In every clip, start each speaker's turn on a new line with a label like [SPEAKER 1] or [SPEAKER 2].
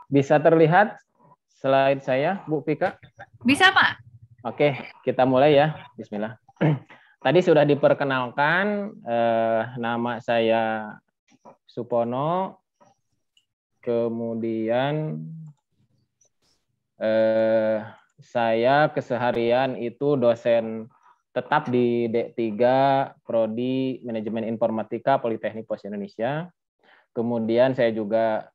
[SPEAKER 1] Bisa terlihat slide saya, Bu Pika?
[SPEAKER 2] Bisa, Pak.
[SPEAKER 1] Oke, kita mulai ya. Bismillah. Tadi sudah diperkenalkan, nama saya Supono, kemudian saya keseharian itu dosen tetap di D3 Prodi Manajemen Informatika Politeknik Pos Indonesia. Kemudian saya juga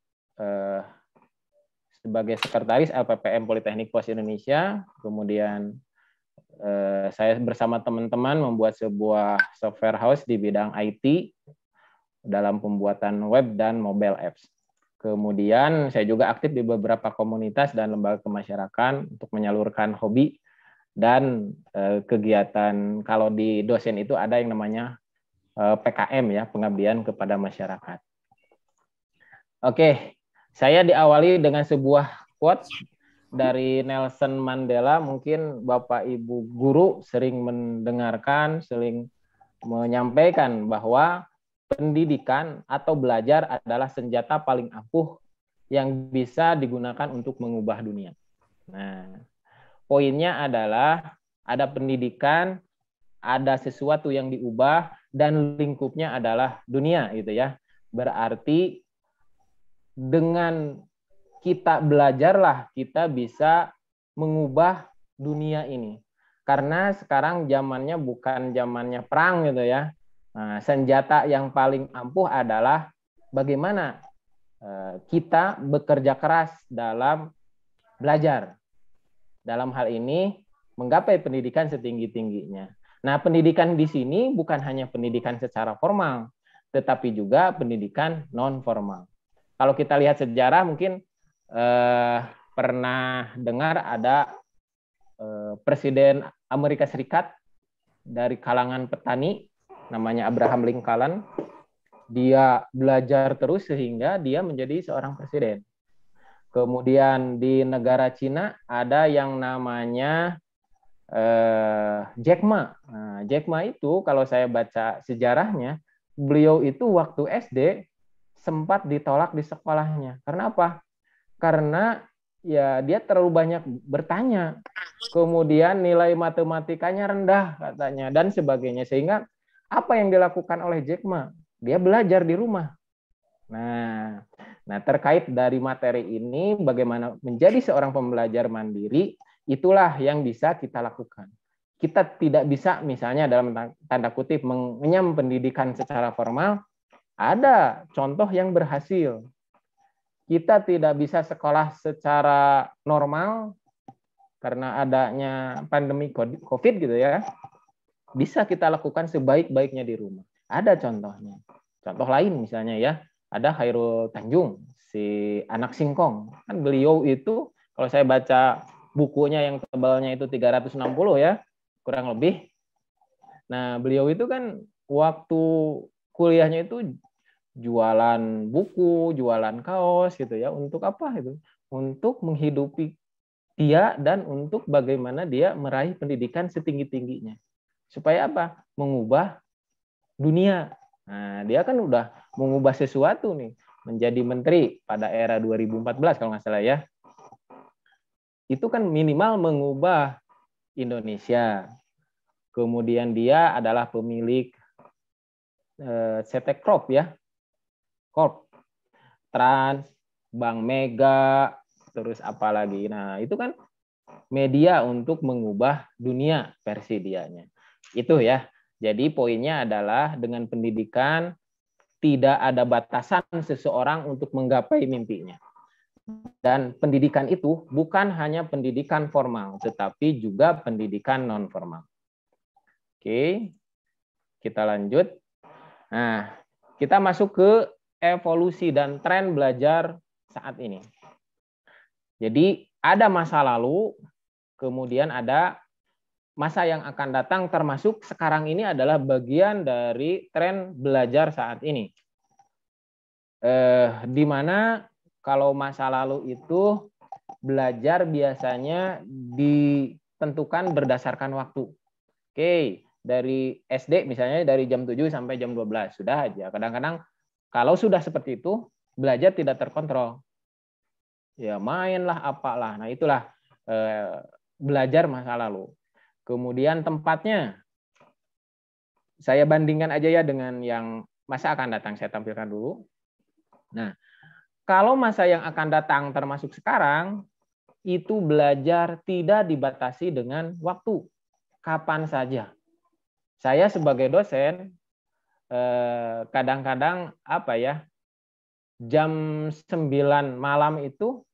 [SPEAKER 1] sebagai sekretaris LPPM Politeknik Pos Indonesia. Kemudian saya bersama teman-teman membuat sebuah software house di bidang IT dalam pembuatan web dan mobile apps. Kemudian saya juga aktif di beberapa komunitas dan lembaga kemasyarakatan untuk menyalurkan hobi dan kegiatan. Kalau di dosen itu ada yang namanya PKM ya, pengabdian kepada masyarakat. Oke, saya diawali dengan sebuah quote dari Nelson Mandela. Mungkin Bapak Ibu guru sering mendengarkan, sering menyampaikan bahwa pendidikan atau belajar adalah senjata paling ampuh yang bisa digunakan untuk mengubah dunia. Nah, poinnya adalah ada pendidikan, ada sesuatu yang diubah, dan lingkupnya adalah dunia, gitu ya. Berarti dengan kita belajarlah kita bisa mengubah dunia ini. Karena sekarang zamannya bukan zamannya perang gitu ya. Nah, senjata yang paling ampuh adalah bagaimana kita bekerja keras dalam belajar. Dalam hal ini menggapai pendidikan setinggi-tingginya. Nah, pendidikan di sini bukan hanya pendidikan secara formal, tetapi juga pendidikan non formal. Kalau kita lihat sejarah mungkin pernah dengar ada Presiden Amerika Serikat dari kalangan petani namanya Abraham Lincoln. Dia belajar terus sehingga dia menjadi seorang presiden. Kemudian di negara Cina ada yang namanya Jack Ma. Nah, Jack Ma itu kalau saya baca sejarahnya, beliau itu waktu SD sempat ditolak di sekolahnya. Karena apa? Karena ya dia terlalu banyak bertanya. Kemudian nilai matematikanya rendah katanya dan sebagainya. Sehingga apa yang dilakukan oleh Jack Ma? Dia belajar di rumah. Nah, terkait dari materi ini, bagaimana menjadi seorang pembelajar mandiri, itulah yang bisa kita lakukan. Kita tidak bisa misalnya dalam tanda kutip mengenyam pendidikan secara formal, ada contoh yang berhasil. Kita tidak bisa sekolah secara normal karena adanya pandemi COVID gitu ya. Bisa kita lakukan sebaik-baiknya di rumah. Ada contohnya. Contoh lain misalnya ya, ada Khairul Tanjung, si anak singkong. Kan beliau itu, kalau saya baca bukunya yang tebalnya itu 360 ya, kurang lebih. Nah, beliau itu kan waktu kuliahnya itu jualan buku, jualan kaos gitu ya. Untuk apa itu? Untuk menghidupi dia dan untuk bagaimana dia meraih pendidikan setinggi-tingginya. Supaya apa? Mengubah dunia. Nah, dia kan udah mengubah sesuatu nih, menjadi menteri pada era 2014 kalau nggak salah ya. Itu kan minimal mengubah Indonesia. Kemudian dia adalah pemilik CT Corp ya. Corp, Trans, Bank Mega, terus apa lagi. Nah, itu kan media untuk mengubah dunia versi dianya. Itu ya. Jadi poinnya adalah dengan pendidikan tidak ada batasan seseorang untuk menggapai mimpinya. Dan pendidikan itu bukan hanya pendidikan formal, tetapi juga pendidikan non formal. Oke, kita lanjut. Nah, kita masuk ke evolusi dan tren belajar saat ini. Jadi ada masa lalu, kemudian ada masa yang akan datang, termasuk sekarang ini adalah bagian dari tren belajar saat ini. Di mana kalau masa lalu itu belajar biasanya ditentukan berdasarkan waktu. Oke, dari SD misalnya dari jam 7 sampai jam 12, sudah aja. Kadang-kadang kalau sudah seperti itu, belajar tidak terkontrol. ya mainlah apalah. Nah, itulah belajar masa lalu. Kemudian tempatnya, saya bandingkan aja ya dengan yang masa akan datang. Saya tampilkan dulu. Nah, kalau masa yang akan datang termasuk sekarang, itu belajar tidak dibatasi dengan waktu. Kapan saja. Saya sebagai dosen, kadang-kadang jam 9 malam itu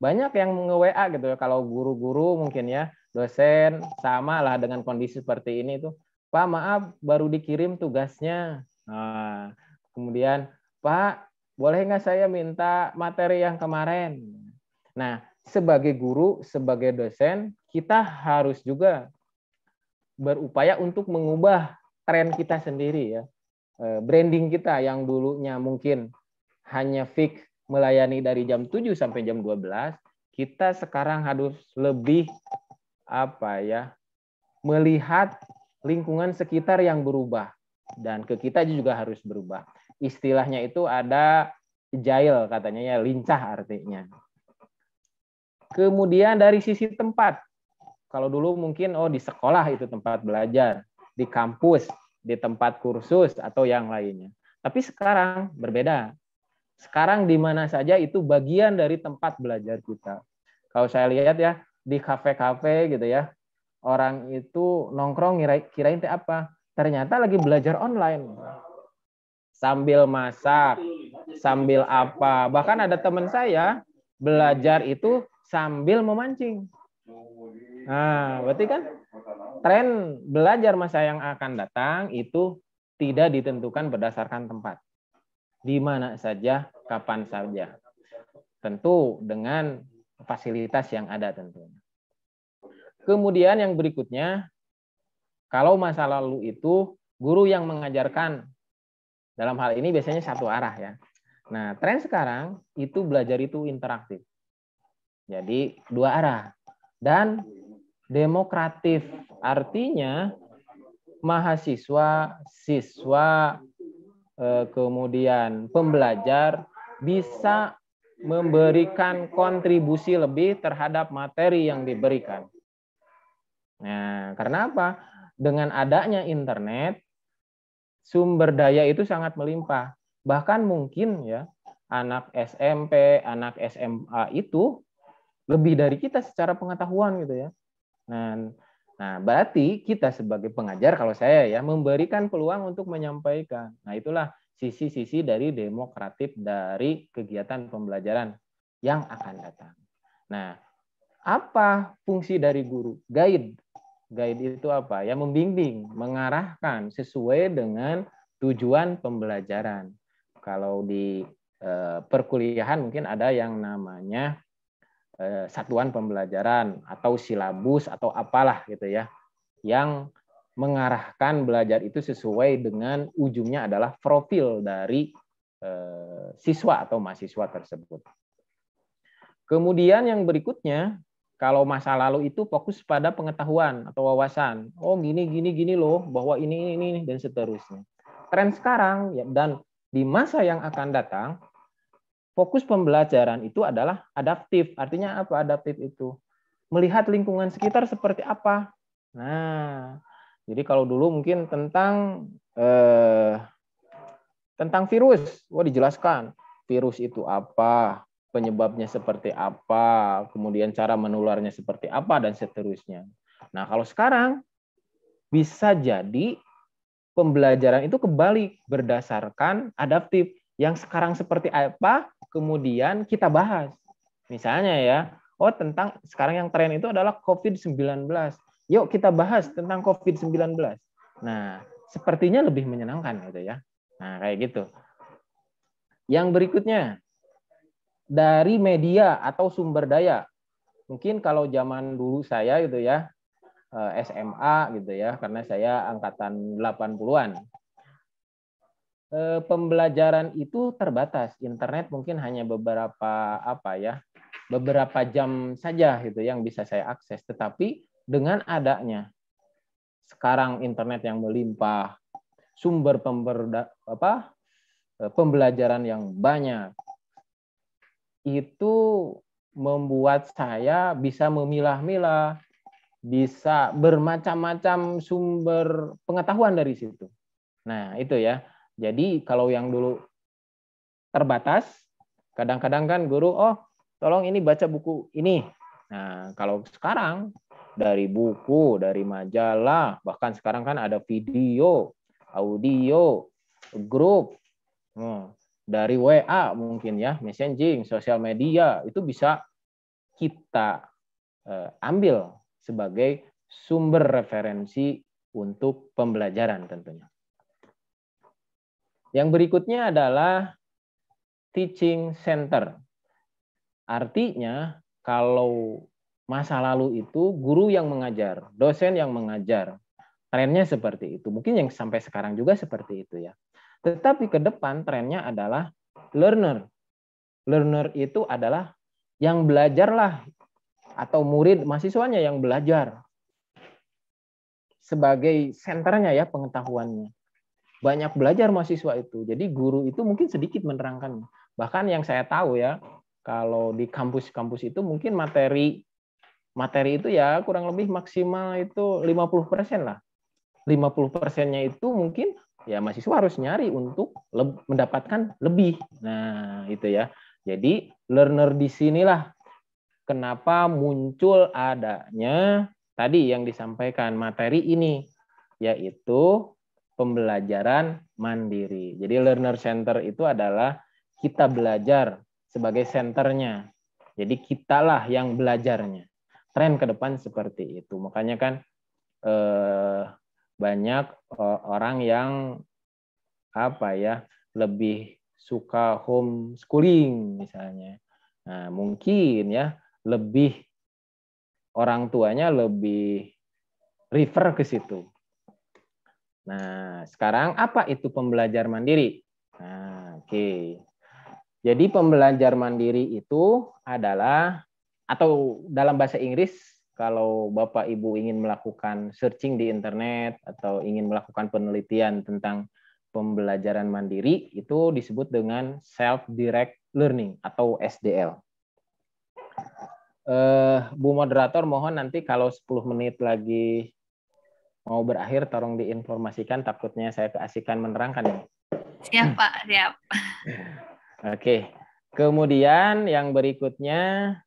[SPEAKER 1] banyak yang nge-WA gitu ya. Kalau guru-guru mungkin ya, dosen sama lah dengan kondisi seperti ini tuh. Pak, maaf baru dikirim tugasnya. Nah, kemudian, Pak, boleh nggak saya minta materi yang kemarin? Nah, sebagai guru, sebagai dosen, kita harus juga berupaya untuk mengubah tren kita sendiri ya. Branding kita yang dulunya mungkin hanya fix melayani dari jam 7 sampai jam 12, kita sekarang harus lebih melihat lingkungan sekitar yang berubah, dan ke kita juga harus berubah. Istilahnya itu ada agile katanya ya, lincah artinya. Kemudian dari sisi tempat, kalau dulu mungkin di sekolah itu tempat belajar, di kampus, di tempat kursus atau yang lainnya. Tapi sekarang berbeda. Sekarang di mana saja itu bagian dari tempat belajar kita. Kalau saya lihat ya di kafe-kafe gitu ya, orang itu nongkrong kirain apa? Ternyata lagi belajar online. Sambil masak, sambil apa. Bahkan ada teman saya belajar itu sambil memancing. Nah, berarti kan tren belajar masa yang akan datang itu tidak ditentukan berdasarkan tempat. Di mana saja, kapan saja. Tentu dengan fasilitas yang ada tentunya. Kemudian yang berikutnya, kalau masa lalu itu guru yang mengajarkan, dalam hal ini biasanya satu arah ya. Nah, tren sekarang itu belajar itu interaktif. Jadi dua arah. Dan demokratif, artinya mahasiswa, siswa, kemudian pembelajar bisa memberikan kontribusi lebih terhadap materi yang diberikan. Nah, karena apa? Dengan adanya internet, sumber daya itu sangat melimpah. Bahkan mungkin ya, anak SMP, anak SMA itu lebih dari kita secara pengetahuan gitu ya. Nah, berarti kita sebagai pengajar, kalau saya ya, memberikan peluang untuk menyampaikan. Nah, itulah sisi-sisi dari demokratif dari kegiatan pembelajaran yang akan datang. Nah, apa fungsi dari guru? Guide. Guide itu apa? Ya, membimbing, mengarahkan sesuai dengan tujuan pembelajaran. Kalau di perkuliahan mungkin ada yang namanya satuan pembelajaran atau silabus atau apalah gitu ya, yang mengarahkan belajar itu sesuai dengan ujungnya adalah profil dari siswa atau mahasiswa tersebut. Kemudian yang berikutnya, kalau masa lalu itu fokus pada pengetahuan atau wawasan. Oh, gini loh, bahwa ini dan seterusnya. Tren sekarang ya, dan di masa yang akan datang, fokus pembelajaran itu adalah adaptif. Artinya apa adaptif itu? Melihat lingkungan sekitar seperti apa. Nah, jadi kalau dulu mungkin tentang virus, dijelaskan virus itu apa, penyebabnya seperti apa, kemudian cara menularnya seperti apa, dan seterusnya. Nah, kalau sekarang bisa jadi pembelajaran itu kebalik, berdasarkan adaptif. Yang sekarang seperti apa, kemudian kita bahas. Misalnya ya, tentang sekarang yang tren itu adalah COVID-19. Yuk kita bahas tentang COVID-19. Nah, sepertinya lebih menyenangkan gitu ya. Nah, kayak gitu. Yang berikutnya, dari media atau sumber daya. Mungkin kalau zaman dulu saya gitu ya, SMA gitu ya, karena saya angkatan 80-an. Pembelajaran itu terbatas. Internet mungkin hanya beberapa jam saja gitu yang bisa saya akses. Tetapi dengan adanya sekarang internet yang melimpah, sumber pembelajaran yang banyak, itu membuat saya bisa memilah-milah, bisa bermacam-macam sumber pengetahuan dari situ. Nah, itu ya. Jadi kalau yang dulu terbatas, kadang-kadang kan guru, oh tolong ini baca buku ini. Nah, kalau sekarang dari buku, dari majalah, bahkan sekarang kan ada video, audio, grup, dari WA mungkin ya, messaging, sosial media, itu bisa kita ambil sebagai sumber referensi untuk pembelajaran tentunya. Yang berikutnya adalah teaching center. Artinya kalau masa lalu itu guru yang mengajar, dosen yang mengajar, trennya seperti itu. Mungkin yang sampai sekarang juga seperti itu ya. Tetapi ke depan trennya adalah learner. Learner itu adalah yang belajarlah, atau murid mahasiswanya yang belajar. Sebagai senternya ya pengetahuannya. Banyak belajar mahasiswa itu. Jadi guru itu mungkin sedikit menerangkan. Bahkan yang saya tahu ya, kalau di kampus-kampus itu mungkin materi itu ya kurang lebih maksimal itu 50% lah. 50%-nya itu mungkin ya mahasiswa harus nyari untuk mendapatkan lebih. Nah, itu ya. Jadi learner di sinilah kenapa muncul adanya tadi yang disampaikan materi ini, yaitu pembelajaran mandiri. Jadi learner center itu adalah kita belajar sebagai senternya. Jadi kitalah yang belajarnya. Tren ke depan seperti itu. Makanya kan banyak orang yang lebih suka homeschooling misalnya. Nah, mungkin ya lebih orang tuanya lebih refer ke situ. Nah, sekarang apa itu pembelajar mandiri? Nah, oke. Jadi pembelajar mandiri itu adalah, atau dalam bahasa Inggris, kalau Bapak Ibu ingin melakukan searching di internet atau ingin melakukan penelitian tentang pembelajaran mandiri, itu disebut dengan self-direct learning atau SDL. Bu moderator, mohon nanti kalau 10 menit lagi mau berakhir, tolong diinformasikan, takutnya saya keasikan menerangkan ya.
[SPEAKER 2] Siap, Pak, siap.
[SPEAKER 1] Oke. Kemudian yang berikutnya,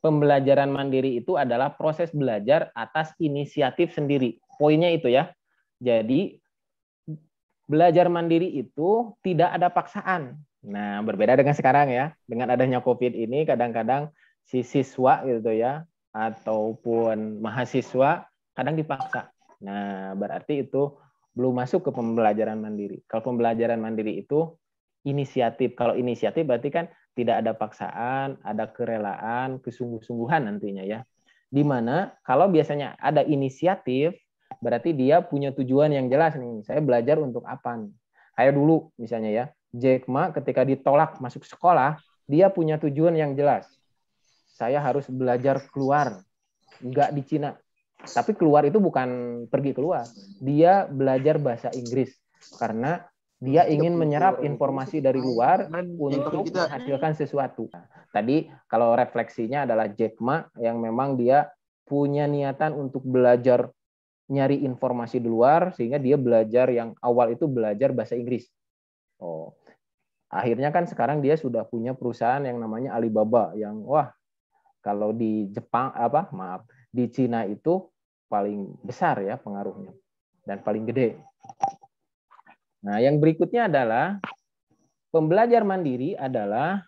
[SPEAKER 1] pembelajaran mandiri itu adalah proses belajar atas inisiatif sendiri. Poinnya itu ya. Jadi belajar mandiri itu tidak ada paksaan. Nah, berbeda dengan sekarang ya. Dengan adanya COVID ini, kadang-kadang si siswa gitu ya, ataupun mahasiswa kadang dipaksa. Nah, berarti itu belum masuk ke pembelajaran mandiri. Kalau pembelajaran mandiri itu inisiatif. Kalau inisiatif berarti kan tidak ada paksaan, ada kerelaan, kesungguh-sungguhan nantinya ya. Dimana kalau biasanya ada inisiatif, berarti dia punya tujuan yang jelas nih. Saya belajar untuk apa nih? Kayak dulu misalnya ya, Jack Ma ketika ditolak masuk sekolah, dia punya tujuan yang jelas. Saya harus belajar keluar, nggak di Cina. Tapi keluar itu bukan pergi keluar. Dia belajar bahasa Inggris. Karena dia ingin menyerap informasi dari luar untuk menghasilkan sesuatu. Tadi kalau refleksinya adalah Jack Ma yang memang dia punya niatan untuk belajar nyari informasi di luar, sehingga dia belajar yang awal itu belajar bahasa Inggris. Oh, akhirnya kan sekarang dia sudah punya perusahaan yang namanya Alibaba yang kalau di Jepang di Cina itu paling besar ya pengaruhnya dan paling gede. Nah, yang berikutnya adalah pembelajar mandiri adalah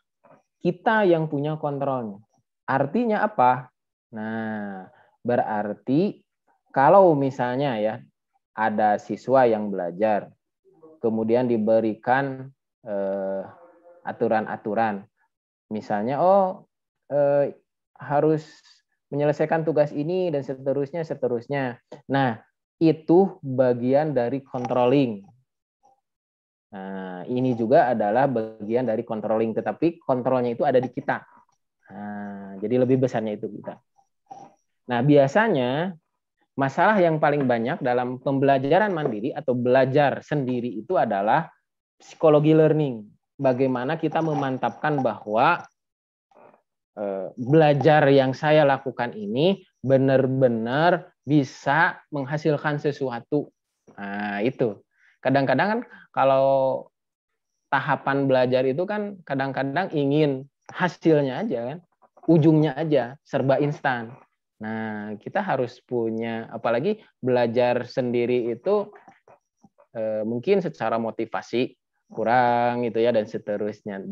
[SPEAKER 1] kita yang punya kontrolnya. Artinya apa? Nah, berarti kalau misalnya ya ada siswa yang belajar, kemudian diberikan aturan-aturan, misalnya harus menyelesaikan tugas ini dan seterusnya. Nah, itu bagian dari controlling. Nah, ini juga adalah bagian dari controlling, tetapi kontrolnya itu ada di kita. Nah, jadi lebih besarnya itu kita. Nah, biasanya masalah yang paling banyak dalam pembelajaran mandiri atau belajar sendiri itu adalah psikologi learning. bagaimana kita memantapkan bahwa belajar yang saya lakukan ini benar-benar bisa menghasilkan sesuatu. Nah, itu. Kadang-kadang kan kalau tahapan belajar itu kan kadang-kadang ingin hasilnya aja kan, ujungnya aja, serba instan. Nah, kita harus punya, apalagi belajar sendiri itu mungkin secara motivasi kurang gitu ya, dan seterusnya.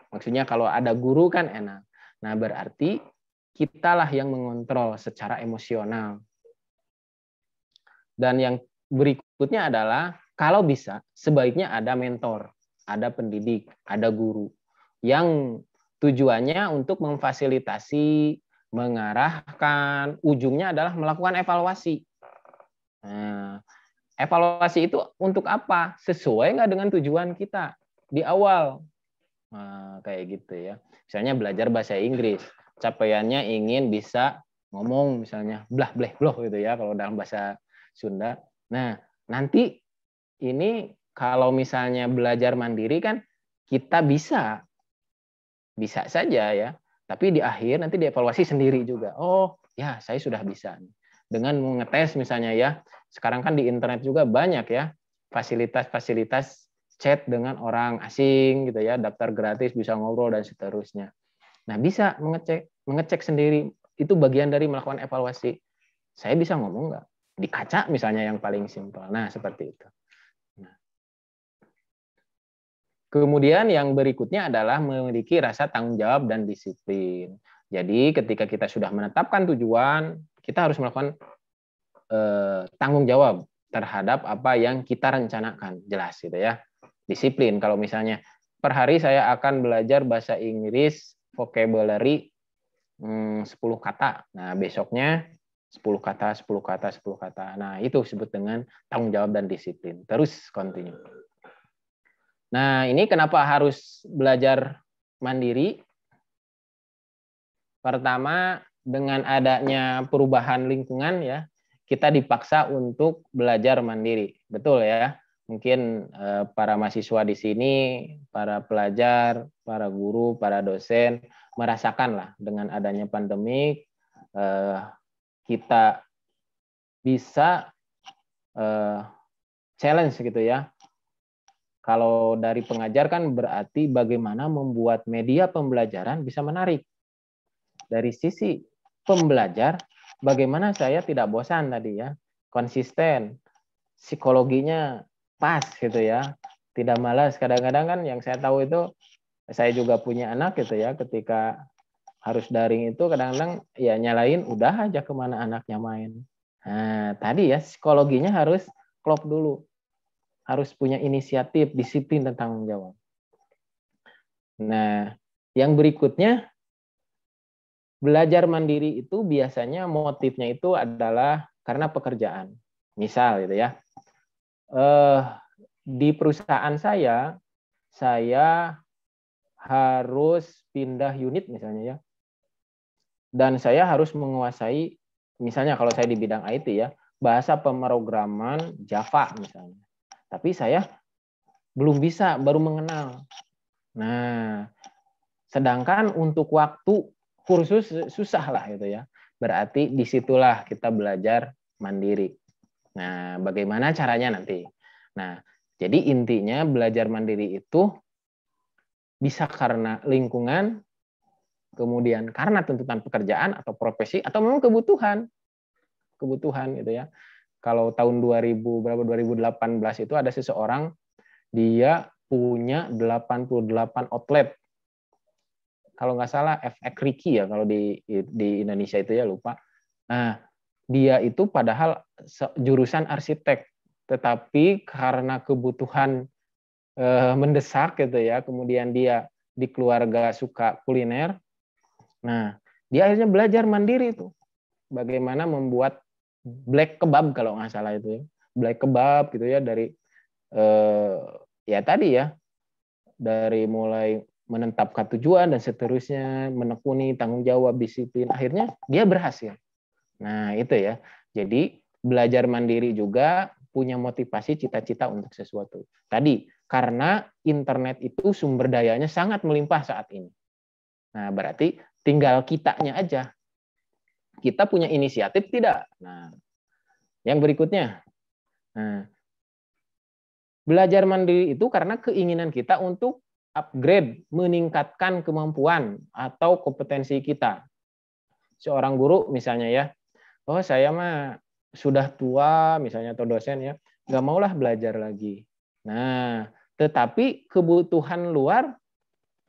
[SPEAKER 1] Maksudnya kalau ada guru kan enak. Nah, berarti kitalah yang mengontrol secara emosional. Dan yang berikutnya adalah kalau bisa sebaiknya ada mentor, ada pendidik, ada guru yang tujuannya untuk memfasilitasi, mengarahkan, ujungnya adalah melakukan evaluasi. Nah, evaluasi itu untuk apa? Sesuai nggak dengan tujuan kita di awal? Nah, kayak gitu ya. Misalnya belajar bahasa Inggris, capaiannya ingin bisa ngomong misalnya blah bleh bloh gitu ya kalau dalam bahasa Sunda. Nah, nanti ini kalau misalnya belajar mandiri kan kita bisa saja ya. Tapi di akhir nanti dievaluasi sendiri juga. Oh, ya saya sudah bisa. Dengan mengetes misalnya ya. Sekarang kan di internet juga banyak ya fasilitas-fasilitas chat dengan orang asing gitu ya, daftar gratis, bisa ngobrol dan seterusnya. Nah, bisa mengecek sendiri, itu bagian dari melakukan evaluasi. Saya bisa ngomong nggak? Di kaca misalnya yang paling simpel. Nah, seperti itu. Nah. Kemudian yang berikutnya adalah memiliki rasa tanggung jawab dan disiplin. Jadi ketika kita sudah menetapkan tujuan, kita harus melakukan tanggung jawab terhadap apa yang kita rencanakan. Jelas gitu ya. Disiplin. Kalau misalnya per hari saya akan belajar bahasa Inggris vocabulary 10 kata. Nah, besoknya 10 kata, 10 kata, 10 kata. Nah, itu disebut dengan tanggung jawab dan disiplin. Terus continue. Nah, ini kenapa harus belajar mandiri? Pertama, dengan adanya perubahan lingkungan ya, kita dipaksa untuk belajar mandiri. Betul ya? Mungkin para mahasiswa di sini, para pelajar, para guru, para dosen merasakan lah dengan adanya pandemik kita bisa challenge gitu ya. Kalau dari pengajar kan berarti bagaimana membuat media pembelajaran bisa menarik. Dari sisi pembelajar, bagaimana saya tidak bosan tadi ya, konsisten, psikologinya pas gitu ya, tidak malas. Kadang-kadang kan yang saya tahu itu, saya juga punya anak gitu ya, ketika harus daring itu kadang-kadang ya nyalain udah aja kemana anaknya main. Nah, tadi ya psikologinya harus klop dulu, harus punya inisiatif, disiplin dan tanggung jawab. Nah, yang berikutnya, belajar mandiri itu biasanya motifnya itu adalah karena pekerjaan. Misal gitu ya, di perusahaan saya harus pindah unit misalnya ya, dan saya harus menguasai, misalnya kalau saya di bidang IT ya, bahasa pemrograman Java misalnya. Tapi saya belum bisa, baru mengenal. Nah, sedangkan untuk waktu kursus susah lah gitu ya. Berarti disitulah kita belajar mandiri. Nah, bagaimana caranya nanti? Nah, jadi intinya belajar mandiri itu bisa karena lingkungan, kemudian karena tuntutan pekerjaan atau profesi, atau memang kebutuhan gitu ya. Kalau tahun 2018 itu ada seseorang, dia punya 88 outlet. Kalau nggak salah FX Ricky ya kalau di Indonesia itu ya, lupa. Nah, dia itu padahal jurusan arsitek, tetapi karena kebutuhan mendesak gitu ya, kemudian dia di keluarga suka kuliner. Nah, dia akhirnya belajar mandiri itu bagaimana membuat black kebab kalau nggak salah itu ya. Black kebab gitu ya, dari ya tadi ya, dari mulai menetapkan tujuan dan seterusnya, menekuni tanggung jawab, disiplin, akhirnya dia berhasil. Nah, itu ya. Jadi belajar mandiri juga punya motivasi cita-cita untuk sesuatu. Tadi, karena internet itu sumber dayanya sangat melimpah saat ini. Nah, berarti tinggal kitanya aja. Kita punya inisiatif tidak? Nah, yang berikutnya. Nah, belajar mandiri itu karena keinginan kita untuk upgrade, meningkatkan kemampuan atau kompetensi kita. Seorang guru misalnya ya, oh saya mah sudah tua misalnya atau dosen ya, nggak maulah belajar lagi. Nah, tetapi kebutuhan luar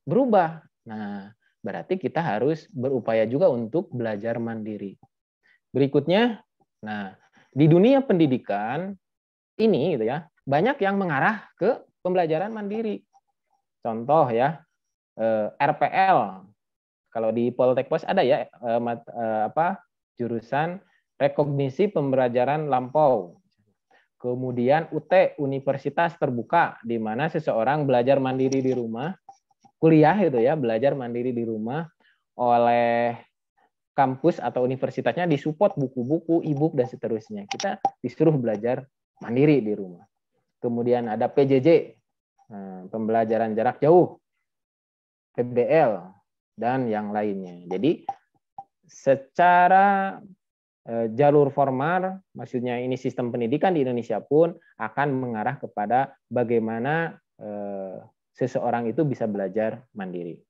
[SPEAKER 1] berubah. Nah, berarti kita harus berupaya juga untuk belajar mandiri. Berikutnya, nah di dunia pendidikan ini gitu ya, banyak yang mengarah ke pembelajaran mandiri. Contoh ya, RPL. Kalau di Poltekpos ada ya jurusan rekognisi pembelajaran lampau. Kemudian UT, Universitas Terbuka, di mana seseorang belajar mandiri di rumah, kuliah itu ya, belajar mandiri di rumah oleh kampus atau universitasnya disupport buku-buku, e-book dan seterusnya. Kita disuruh belajar mandiri di rumah. Kemudian ada PJJ, pembelajaran jarak jauh, PBL, dan yang lainnya. Jadi secara jalur formal, maksudnya ini sistem pendidikan di Indonesia pun akan mengarah kepada bagaimana seseorang itu bisa belajar mandiri.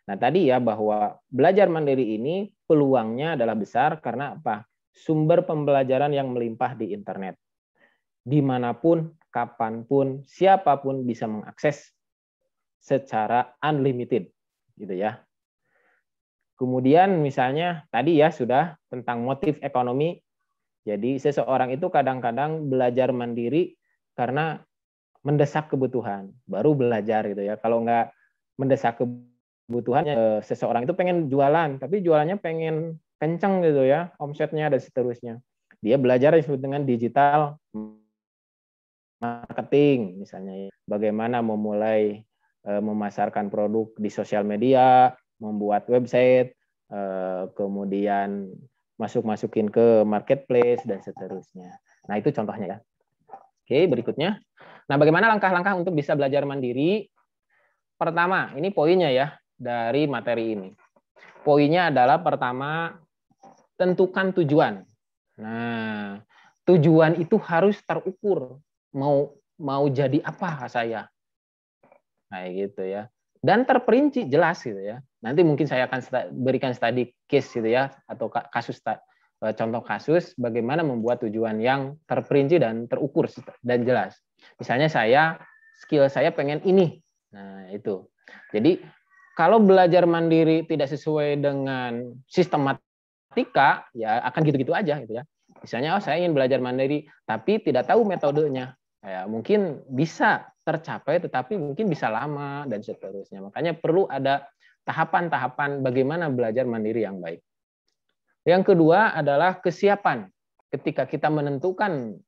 [SPEAKER 1] Nah tadi ya bahwa belajar mandiri ini peluangnya adalah besar karena apa? Sumber pembelajaran yang melimpah di internet. Dimanapun, kapanpun, siapapun bisa mengakses secara unlimited, gitu ya. Kemudian misalnya tadi ya sudah tentang motif ekonomi. Jadi seseorang itu kadang-kadang belajar mandiri karena mendesak kebutuhan, baru belajar gitu ya. Kalau nggak mendesak kebutuhannya, seseorang itu pengen jualan, tapi jualannya pengen kenceng gitu ya, omsetnya dan seterusnya. Dia belajar disebut dengan digital marketing misalnya, bagaimana memulai memasarkan produk di sosial media, membuat website, kemudian masukin ke marketplace dan seterusnya. Nah itu contohnya ya. Oke, berikutnya. Nah bagaimana langkah-langkah untuk bisa belajar mandiri? Pertama, ini poinnya ya dari materi ini. Poinnya adalah pertama, tentukan tujuan. Nah, tujuan itu harus terukur. Mau jadi apa saya? Kayak gitu ya. Dan terperinci jelas gitu ya. Nanti mungkin saya akan berikan study case gitu ya, atau kasus contoh kasus bagaimana membuat tujuan yang terperinci dan terukur dan jelas. Misalnya skill saya pengen ini. Nah, itu. Jadi kalau belajar mandiri tidak sesuai dengan sistematika, ya akan gitu-gitu aja gitu ya. Misalnya saya ingin belajar mandiri tapi tidak tahu metodenya. Ya, mungkin bisa tercapai tetapi mungkin bisa lama dan seterusnya. Makanya perlu ada tahapan-tahapan bagaimana belajar mandiri yang baik. Yang kedua adalah kesiapan. Ketika kita menentukan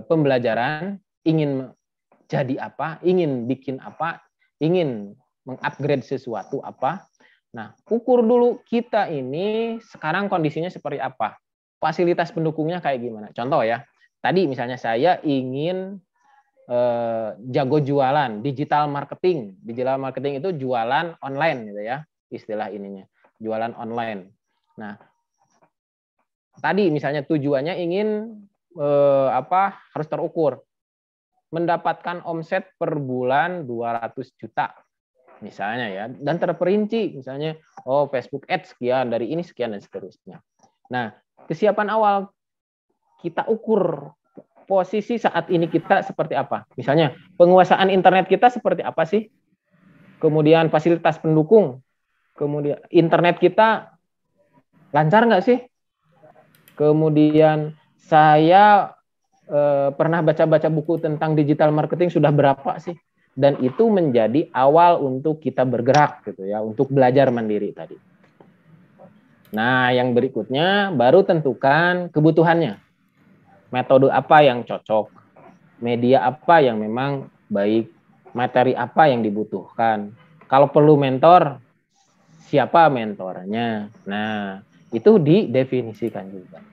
[SPEAKER 1] pembelajaran, ingin jadi apa, ingin bikin apa, ingin mengupgrade sesuatu apa. Nah, ukur dulu kita ini sekarang kondisinya seperti apa. Fasilitas pendukungnya kayak gimana. Contoh ya, tadi misalnya saya ingin jago jualan, digital marketing. Digital marketing itu jualan online gitu ya, istilah ininya. Jualan online. Nah, tadi misalnya tujuannya ingin harus terukur. Mendapatkan omset per bulan 200 juta. Misalnya ya, dan terperinci misalnya Facebook Ads sekian, dari ini sekian dan seterusnya. Nah, kesiapan awal kita ukur posisi saat ini kita seperti apa. Misalnya, penguasaan internet kita seperti apa sih? Kemudian fasilitas pendukung. Kemudian internet kita lancar nggak sih? Kemudian saya pernah baca-baca buku tentang digital marketing sudah berapa sih? Dan itu menjadi awal untuk kita bergerak gitu ya, untuk belajar mandiri tadi. Nah, yang berikutnya baru tentukan kebutuhannya. Metode apa yang cocok, media apa yang memang baik, materi apa yang dibutuhkan. Kalau perlu mentor, siapa mentornya. Nah, itu didefinisikan juga.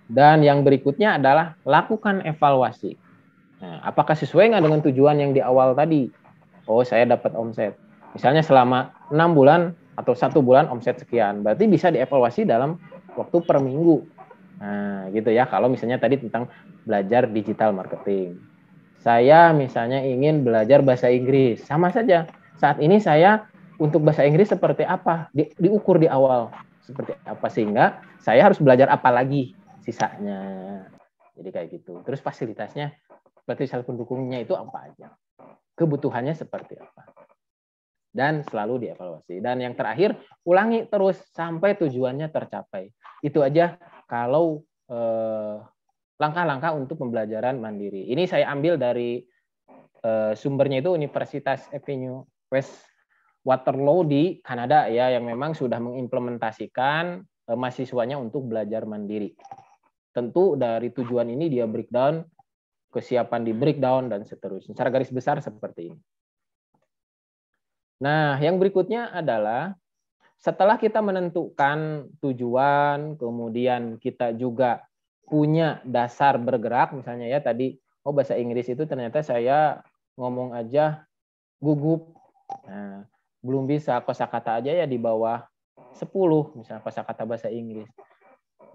[SPEAKER 1] Dan yang berikutnya adalah lakukan evaluasi. Nah, apakah sesuai nggak dengan tujuan yang di awal tadi? Oh, saya dapat omset. Misalnya selama 6 bulan atau 1 bulan omset sekian. Berarti bisa dievaluasi dalam waktu per minggu. Nah, gitu ya. Kalau misalnya tadi tentang belajar digital marketing. Saya misalnya ingin belajar bahasa Inggris. Sama saja. Saat ini saya untuk bahasa Inggris seperti apa? Diukur di awal. Seperti apa sehingga saya harus belajar apa lagi sisanya. Jadi kayak gitu. Terus fasilitasnya berarti sel pendukungnya itu apa aja. Kebutuhannya seperti apa. Dan selalu dievaluasi. Dan yang terakhir, ulangi terus sampai tujuannya tercapai. Itu aja kalau langkah-langkah untuk pembelajaran mandiri. Ini saya ambil dari sumbernya itu Universitas Avenue West Waterloo di Kanada ya, yang memang sudah mengimplementasikan mahasiswanya untuk belajar mandiri. Tentu dari tujuan ini dia breakdown, kesiapan di breakdown dan seterusnya. Secara garis besar seperti ini. Nah, yang berikutnya adalah setelah kita menentukan tujuan, kemudian kita juga punya dasar bergerak, misalnya ya tadi, oh bahasa Inggris itu ternyata saya ngomong aja gugup. Nah, belum bisa kosakata aja ya di bawah 10, misalnya kosakata bahasa Inggris.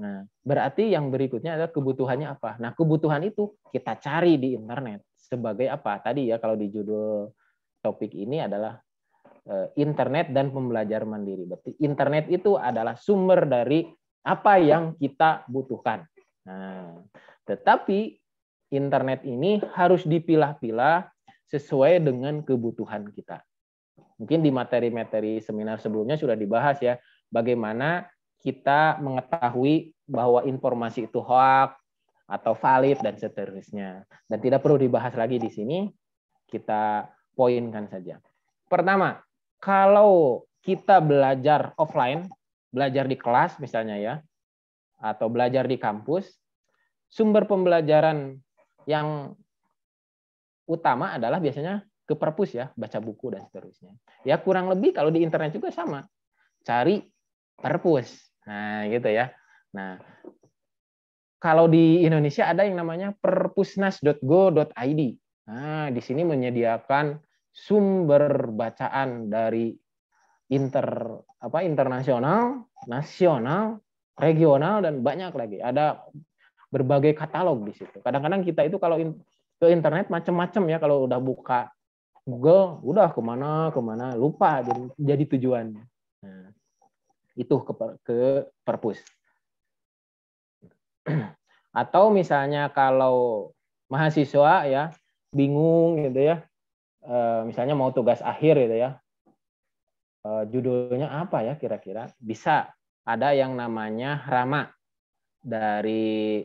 [SPEAKER 1] Nah, berarti yang berikutnya adalah kebutuhannya apa? Nah, kebutuhan itu kita cari di internet. Sebagai apa? Tadi ya kalau di judul topik ini adalah internet dan pembelajar mandiri. Berarti internet itu adalah sumber dari apa yang kita butuhkan. Nah, tetapi internet ini harus dipilah-pilah sesuai dengan kebutuhan kita. Mungkin di materi-materi seminar sebelumnya sudah dibahas ya, bagaimana kita mengetahui bahwa informasi itu hoax atau valid dan seterusnya. Dan tidak perlu dibahas lagi di sini, kita poinkan saja. Pertama, kalau kita belajar offline, belajar di kelas misalnya ya, atau belajar di kampus, sumber pembelajaran yang utama adalah biasanya ke perpus ya, baca buku dan seterusnya. Ya kurang lebih kalau di internet juga sama, cari perpus. Nah gitu ya. Nah kalau di Indonesia ada yang namanya perpusnas.go.id. Nah di sini menyediakan sumber bacaan dari internasional, nasional, regional dan banyak lagi. Ada berbagai katalog di situ. Kadang-kadang kita itu kalau ke internet macam-macam ya, kalau udah buka Google, udah kemana lupa jadi tujuannya. Nah, itu ke perpus. Atau misalnya kalau mahasiswa ya bingung gitu ya, misalnya mau tugas akhir gitu ya, judulnya apa ya kira-kira, bisa ada yang namanya RAMA dari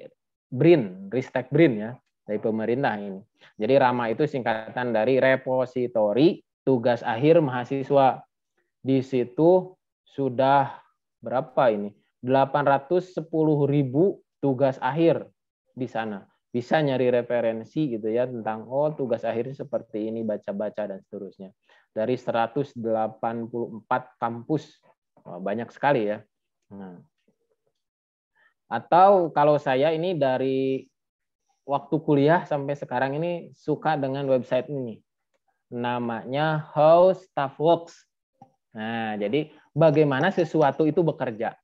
[SPEAKER 1] BRIN, Ristek BRIN ya, dari pemerintah ini. Jadi RAMA itu singkatan dari Repositori Tugas Akhir Mahasiswa. Di situ sudah berapa ini? 810.000 tugas akhir di sana. Bisa nyari referensi gitu ya tentang tugas akhirnya seperti ini, baca-baca dan seterusnya. Dari 184 kampus. Banyak sekali ya. Nah. Atau kalau saya ini dari waktu kuliah sampai sekarang ini suka dengan website ini. Namanya How Stuff Works. Nah, jadi bagaimana sesuatu itu bekerja.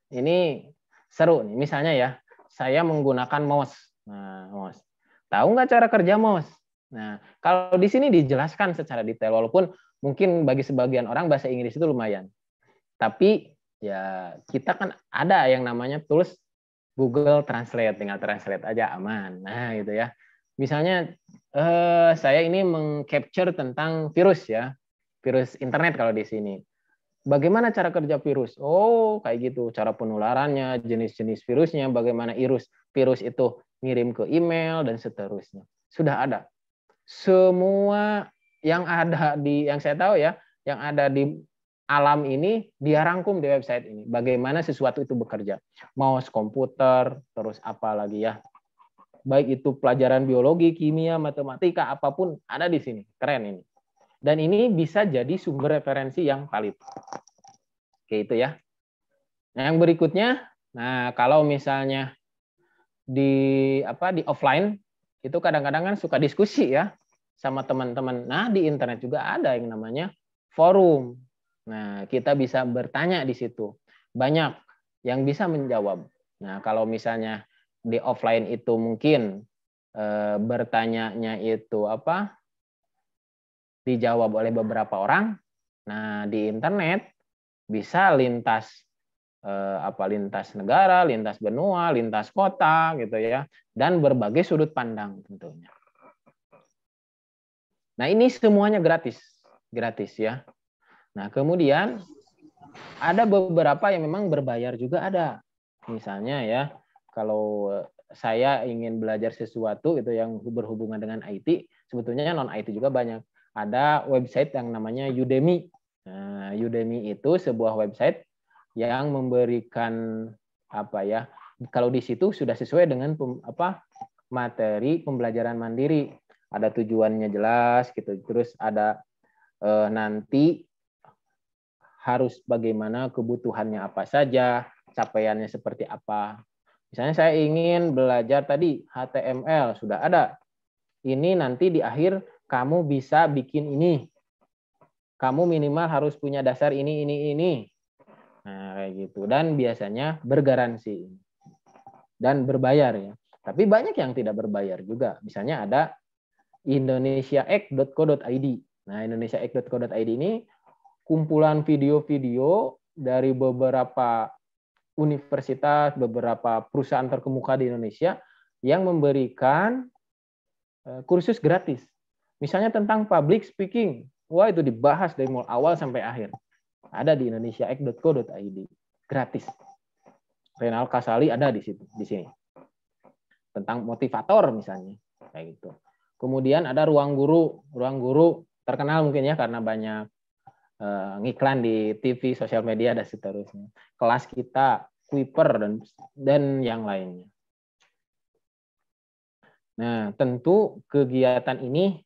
[SPEAKER 1] Ini seru nih. Misalnya ya, saya menggunakan mouse. Nah, mouse. Tahu nggak cara kerja mouse? Nah, kalau di sini dijelaskan secara detail, walaupun mungkin bagi sebagian orang bahasa Inggris itu lumayan. Tapi ya kita kan ada yang namanya tools Google Translate, tinggal translate aja aman. Nah, gitu ya. Misalnya saya ini mengcapture tentang virus ya. Virus internet kalau di sini. Bagaimana cara kerja virus? Oh, kayak gitu. Cara penularannya, jenis-jenis virusnya, bagaimana virus itu ngirim ke email dan seterusnya. Sudah ada. Semua yang ada yang saya tahu ya, yang ada di alam ini dia rangkum di website ini. Bagaimana sesuatu itu bekerja. Mouse, komputer, terus apa lagi ya. Baik itu pelajaran biologi, kimia, matematika, apapun ada di sini. Keren ini. Dan ini bisa jadi sumber referensi yang valid. Oke, itu ya. Nah, yang berikutnya, nah kalau misalnya di offline itu kadang-kadang kan suka diskusi ya sama teman-teman. Nah, di internet juga ada yang namanya forum. Nah, kita bisa bertanya di situ. Banyak yang bisa menjawab. Nah, kalau misalnya di offline itu mungkin bertanyanya itu dijawab oleh beberapa orang. Nah, di internet bisa lintas lintas negara, lintas benua, lintas kota gitu ya, dan berbagai sudut pandang tentunya. Nah, ini semuanya gratis ya. Nah, kemudian ada beberapa yang memang berbayar juga ada. Misalnya ya, kalau saya ingin belajar sesuatu itu yang berhubungan dengan IT, sebetulnya non IT juga banyak. Ada website yang namanya Udemy. Nah, Udemy itu sebuah website yang memberikan kalau di situ sudah sesuai dengan materi pembelajaran mandiri. Ada tujuannya jelas gitu. Terus ada nanti harus bagaimana, kebutuhannya apa saja, capaiannya seperti apa. Misalnya saya ingin belajar tadi HTML, sudah ada. Ini nanti di akhir kamu bisa bikin ini. Kamu minimal harus punya dasar ini. Nah, kayak gitu. Dan biasanya bergaransi dan berbayar ya. Tapi banyak yang tidak berbayar juga. Misalnya ada indonesiaek.co.id. Nah, indonesiaek.co.id ini kumpulan video-video dari beberapa universitas, beberapa perusahaan terkemuka di Indonesia yang memberikan kursus gratis. Misalnya tentang public speaking. Wah, itu dibahas dari mulai awal sampai akhir. Ada di indonesiaek.co.id. Gratis. Renal Kasali ada di sini. Tentang motivator misalnya, kayak gitu. Kemudian ada Ruang Guru terkenal mungkin ya karena banyak ngiklan di TV, sosial media dan seterusnya. Kelas Kita, Kuiper dan yang lainnya. Nah, tentu kegiatan ini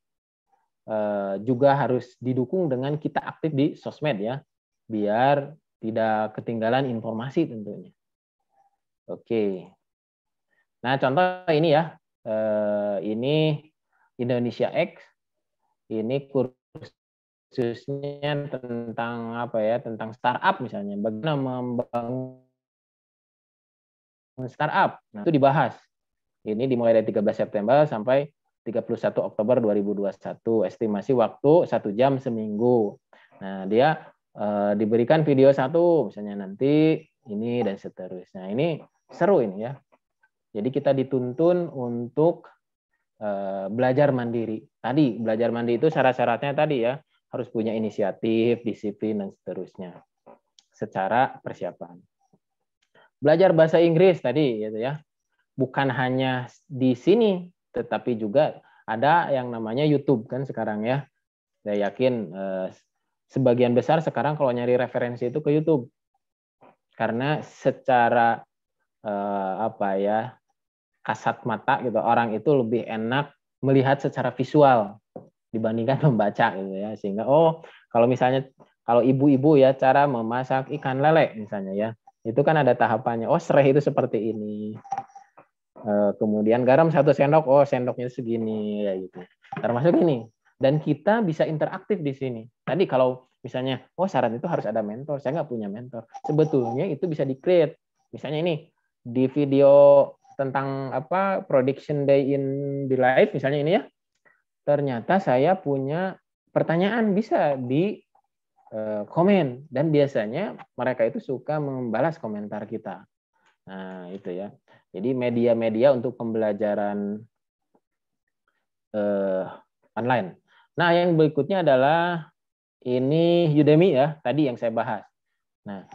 [SPEAKER 1] juga harus didukung dengan kita aktif di sosmed ya, biar tidak ketinggalan informasi tentunya. Oke. Nah, contoh ini ya, ini Indonesia X, ini kursusnya tentang tentang startup misalnya, bagaimana membangun startup. Nah, itu dibahas. Ini dimulai dari 13 September sampai 31 Oktober 2021. Estimasi waktu 1 jam seminggu. Nah, dia diberikan video 1, misalnya nanti ini dan seterusnya. Ini seru ini ya. Jadi kita dituntun untuk belajar mandiri. Tadi belajar mandiri itu syarat-syaratnya tadi ya, harus punya inisiatif, disiplin dan seterusnya. Secara persiapan. Belajar bahasa Inggris tadi gitu ya. Bukan hanya di sini, tetapi juga ada yang namanya YouTube kan sekarang ya. Saya yakin sebagian besar sekarang kalau nyari referensi itu ke YouTube. Karena secara kasat mata gitu, orang itu lebih enak melihat secara visual dibandingkan membaca gitu ya. Sehingga kalau misalnya kalau ibu-ibu ya cara memasak ikan lele misalnya ya, itu kan ada tahapannya. Serai itu seperti ini. Kemudian garam 1 sendok, sendoknya segini ya gitu. Termasuk ini. Dan kita bisa interaktif di sini. Tadi kalau misalnya syarat itu harus ada mentor, saya nggak punya mentor. Sebetulnya itu bisa di-create. Misalnya ini di video tentang prediction day in the life misalnya ini ya. Ternyata saya punya pertanyaan, bisa di komen, dan biasanya mereka itu suka membalas komentar kita. Nah, itu ya. Jadi media-media untuk pembelajaran online. Nah, yang berikutnya adalah ini Udemy ya, tadi yang saya bahas. Nah,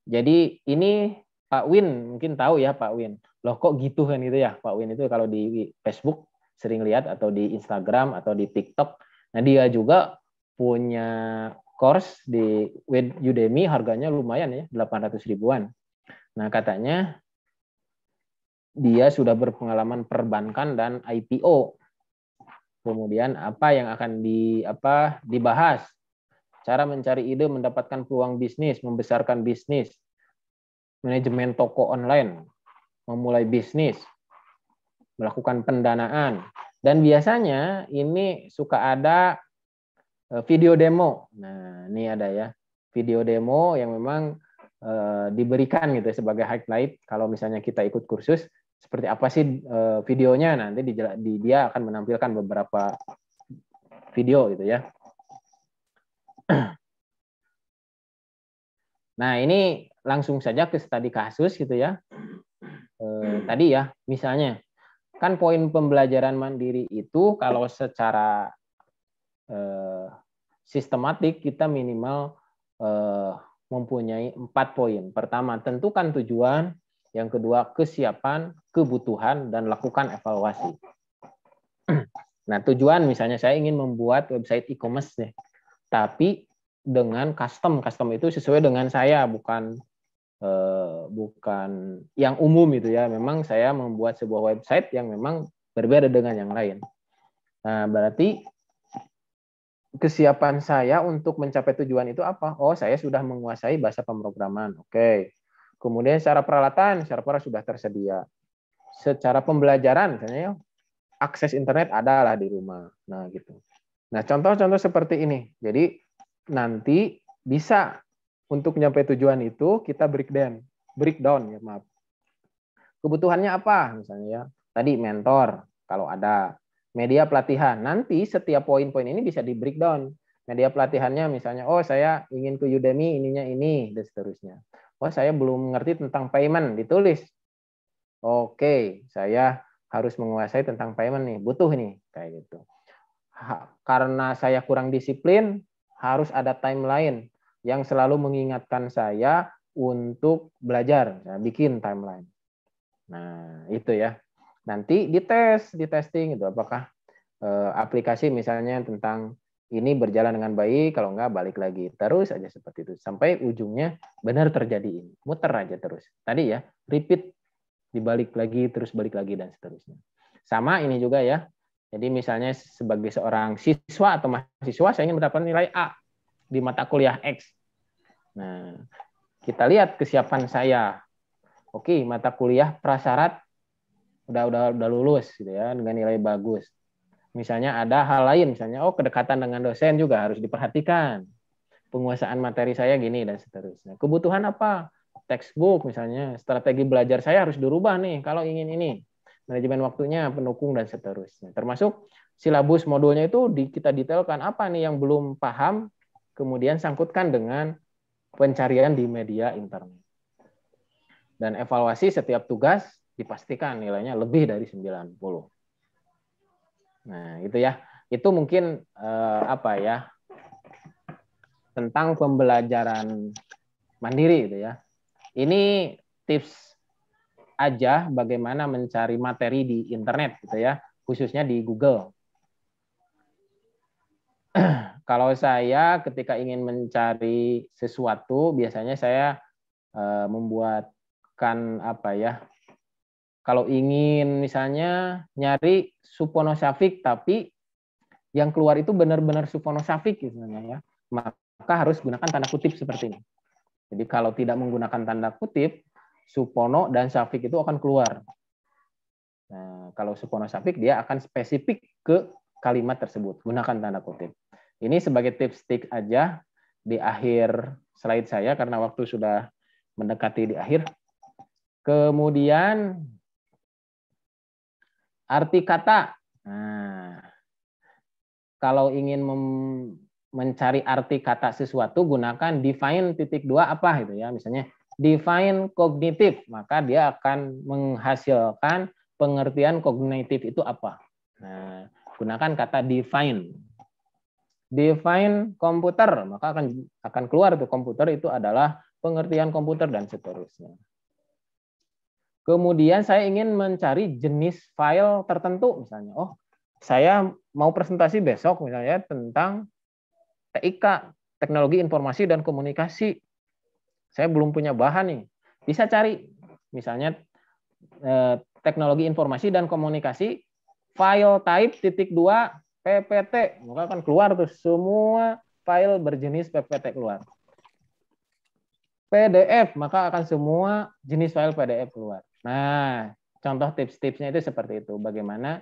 [SPEAKER 1] jadi ini Pak Win, mungkin tahu ya Pak Win. Loh kok gitu kan itu ya, Pak Win itu kalau di Facebook sering lihat atau di Instagram atau di TikTok. Nah, dia juga punya course di Udemy, harganya lumayan ya, 800 ribuan. Nah, katanya dia sudah berpengalaman perbankan dan IPO. Kemudian apa yang akan dibahas? Cara mencari ide, mendapatkan peluang bisnis, membesarkan bisnis, manajemen toko online, memulai bisnis, melakukan pendanaan. Dan biasanya ini suka ada video demo. Nah, ini ada ya, video demo yang memang diberikan gitu sebagai highlight kalau misalnya kita ikut kursus seperti apa sih videonya, nanti dia akan menampilkan beberapa video gitu ya. Nah, ini langsung saja ke studi kasus gitu ya. Tadi ya, misalnya kan poin pembelajaran mandiri itu kalau secara sistematik kita minimal mempunyai 4 poin. Pertama, tentukan tujuan. Yang kedua, kesiapan, kebutuhan, dan lakukan evaluasi. Nah, tujuan misalnya saya ingin membuat website e-commerce nih, tapi dengan custom itu sesuai dengan saya, bukan yang umum itu ya. Memang saya membuat sebuah website yang memang berbeda dengan yang lain. Nah, berarti kesiapan saya untuk mencapai tujuan itu apa? Oh, saya sudah menguasai bahasa pemrograman. Oke. Kemudian secara peralatan sudah tersedia. Secara pembelajaran, misalnya akses internet adalah di rumah. Nah, gitu. Nah, contoh-contoh seperti ini. Jadi, nanti bisa untuk mencapai tujuan itu kita breakdown ya, maaf. Kebutuhannya apa? Misalnya ya, tadi mentor, kalau ada media pelatihan. Nanti setiap poin-poin ini bisa di breakdown. Media pelatihannya misalnya, oh saya ingin ke Udemy, ininya ini, dan seterusnya. Oh saya belum mengerti tentang payment, ditulis. Oke, saya harus menguasai tentang payment nih, butuh nih, kayak gitu. Karena saya kurang disiplin, harus ada timeline yang selalu mengingatkan saya untuk belajar. Nah, bikin timeline. Nah, itu ya. Nanti di testing gitu, apakah aplikasi misalnya tentang ini berjalan dengan baik, kalau enggak balik lagi. Terus aja seperti itu. Sampai ujungnya benar terjadi ini. Muter aja terus. Tadi ya, repeat, dibalik lagi, terus balik lagi, dan seterusnya. Sama ini juga ya. Jadi misalnya sebagai seorang siswa atau mahasiswa, saya ingin mendapatkan nilai A di mata kuliah X. Nah, kita lihat kesiapan saya. Oke, mata kuliah prasyarat udah lulus gitu ya dengan nilai bagus. Misalnya ada hal lain, misalnya kedekatan dengan dosen juga harus diperhatikan. Penguasaan materi saya gini dan seterusnya. Kebutuhan apa? Textbook misalnya, strategi belajar saya harus dirubah nih kalau ingin ini. Manajemen waktunya, pendukung dan seterusnya. Termasuk silabus modulnya itu kita detailkan apa nih yang belum paham, kemudian sangkutkan dengan pencarian di media internet. Dan evaluasi setiap tugas dipastikan nilainya lebih dari 90. Nah, itu ya. Itu mungkin tentang pembelajaran mandiri itu ya. Ini tips aja bagaimana mencari materi di internet gitu ya, khususnya di Google. Kalau saya ketika ingin mencari sesuatu, biasanya saya membuatkan kalau ingin misalnya nyari Supono Syafiq tapi yang keluar itu benar-benar Supono Syafiq misalnya ya, maka harus gunakan tanda kutip seperti ini. Jadi kalau tidak menggunakan tanda kutip, Supono dan Syafiq itu akan keluar. Nah, kalau Supono Syafiq dia akan spesifik ke kalimat tersebut, gunakan tanda kutip. Ini sebagai tips aja di akhir slide saya karena waktu sudah mendekati di akhir. Kemudian arti kata. Nah, kalau ingin mencari arti kata sesuatu, gunakan define (2) apa gitu ya. Misalnya define kognitif, maka dia akan menghasilkan pengertian kognitif itu apa. Nah, gunakan kata define. Define komputer, maka akan keluar tuh komputer itu adalah pengertian komputer dan seterusnya. Kemudian saya ingin mencari jenis file tertentu, misalnya, saya mau presentasi besok misalnya tentang TIK, Teknologi Informasi dan Komunikasi. Saya belum punya bahan nih. Bisa cari misalnya Teknologi Informasi dan Komunikasi, file type (2) PPT, maka akan keluar tuh semua file berjenis PPT keluar. PDF, maka akan semua jenis file PDF keluar. Nah, contoh tips-tipsnya itu seperti itu. Bagaimana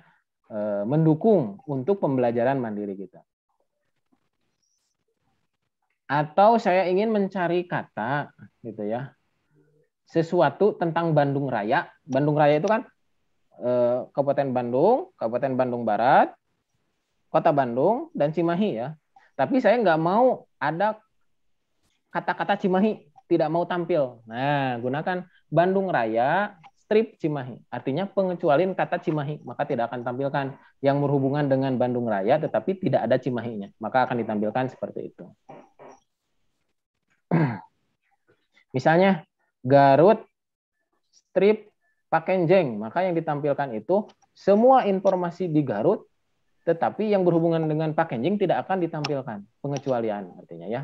[SPEAKER 1] mendukung untuk pembelajaran mandiri kita. Atau saya ingin mencari kata, gitu ya, sesuatu tentang Bandung Raya. Bandung Raya itu kan Kabupaten Bandung, Kabupaten Bandung Barat, Kota Bandung, dan Cimahi ya. Tapi saya nggak mau ada kata-kata Cimahi, tidak mau tampil. Nah, gunakan Bandung Raya, strip Cimahi. Artinya pengecualian kata Cimahi, maka tidak akan tampilkan yang berhubungan dengan Bandung Raya, tetapi tidak ada Cimahinya. Maka akan ditampilkan seperti itu. Misalnya, Garut, strip Pakenjeng, maka yang ditampilkan itu semua informasi di Garut, tetapi yang berhubungan dengan Pakenjeng tidak akan ditampilkan. Pengecualian artinya ya.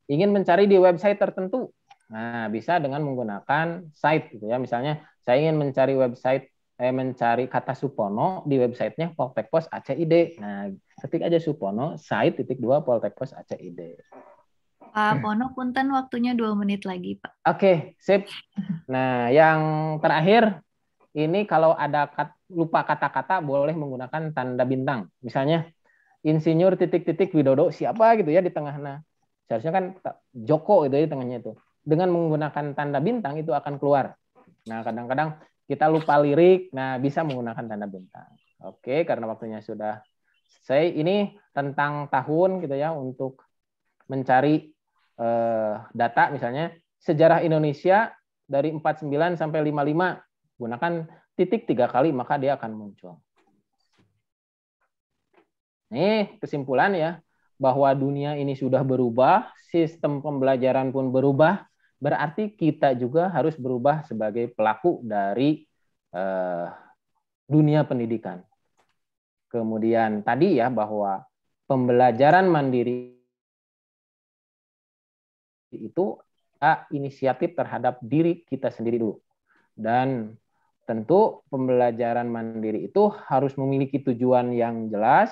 [SPEAKER 1] Ingin mencari di website tertentu, nah bisa dengan menggunakan site gitu ya. Misalnya saya ingin mencari website, mencari kata Supono di websitenya Poltek Pos ACID. Nah, ketik aja Supono site _Poltek Pos ACID.
[SPEAKER 2] Pak Pono, punten waktunya 2 menit lagi, Pak.
[SPEAKER 1] Oke, sip. Nah, yang terakhir ini kalau ada lupa kata-kata boleh menggunakan tanda bintang. Misalnya Insinyur titik-titik Widodo siapa gitu ya di tengahnya. Seharusnya kan Joko itu di tengahnya itu. Dengan menggunakan tanda bintang itu akan keluar. Nah, kadang-kadang kita lupa lirik, nah bisa menggunakan tanda bintang. Oke, karena waktunya sudah selesai. Ini tentang tahun gitu ya untuk mencari data misalnya sejarah Indonesia dari 49 sampai 55. Gunakan titik 3 kali maka dia akan muncul. Nih kesimpulan ya, bahwa dunia ini sudah berubah, sistem pembelajaran pun berubah, berarti kita juga harus berubah sebagai pelaku dari dunia pendidikan. Kemudian tadi ya bahwa pembelajaran mandiri itu inisiatif terhadap diri kita sendiri dulu. Dan tentu pembelajaran mandiri itu harus memiliki tujuan yang jelas,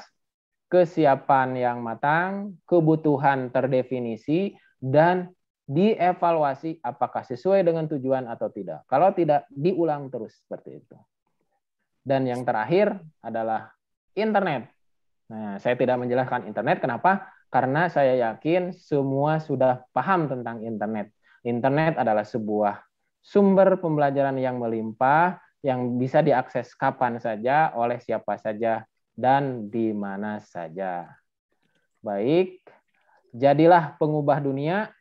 [SPEAKER 1] kesiapan yang matang, kebutuhan terdefinisi, dan dievaluasi apakah sesuai dengan tujuan atau tidak. Kalau tidak, diulang terus seperti itu. Dan yang terakhir adalah internet. Nah, saya tidak menjelaskan internet. Kenapa? Karena saya yakin semua sudah paham tentang internet. Internet adalah sebuah sumber pembelajaran yang melimpah, yang bisa diakses kapan saja, oleh siapa saja, dan di mana saja. Baik, jadilah pengubah dunia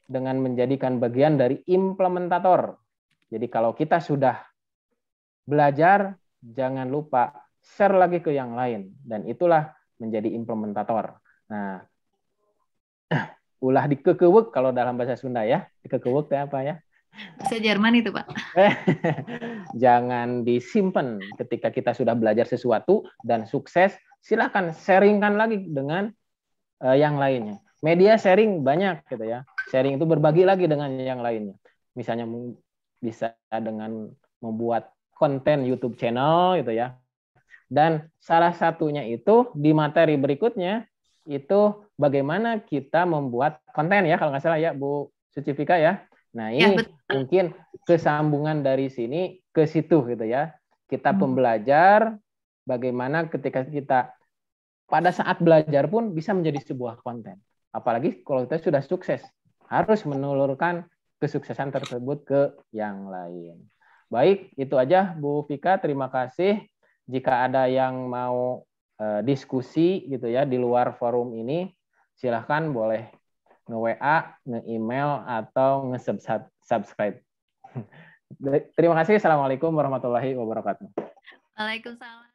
[SPEAKER 1] dengan menjadikan bagian dari implementator. Jadi kalau kita sudah belajar, jangan lupa share lagi ke yang lain. Dan itulah menjadi implementator. Nah, ulah dikekewek kalau dalam bahasa Sunda ya. Dikekewek itu apa ya?
[SPEAKER 2] Bahasa Jerman itu, Pak.
[SPEAKER 1] Jangan disimpan ketika kita sudah belajar sesuatu dan sukses, silakan sharingkan lagi dengan yang lainnya. Media sharing banyak gitu ya. Sharing itu berbagi lagi dengan yang lainnya. Misalnya bisa dengan membuat konten YouTube channel gitu ya. Dan salah satunya itu di materi berikutnya itu bagaimana kita membuat konten ya, kalau nggak salah ya Bu Sucipika ya. Nah ini ya, mungkin kesambungan dari sini ke situ gitu ya. Kita pembelajar bagaimana ketika kita pada saat belajar pun bisa menjadi sebuah konten. Apalagi kalau kita sudah sukses, harus menulurkan kesuksesan tersebut ke yang lain. Baik, itu aja Bu Vika, terima kasih. Jika ada yang mau diskusi gitu ya di luar forum ini, silahkan boleh nge-WA, nge-email, atau nge-subscribe. Terima kasih. Assalamualaikum warahmatullahi wabarakatuh.
[SPEAKER 2] Waalaikumsalam.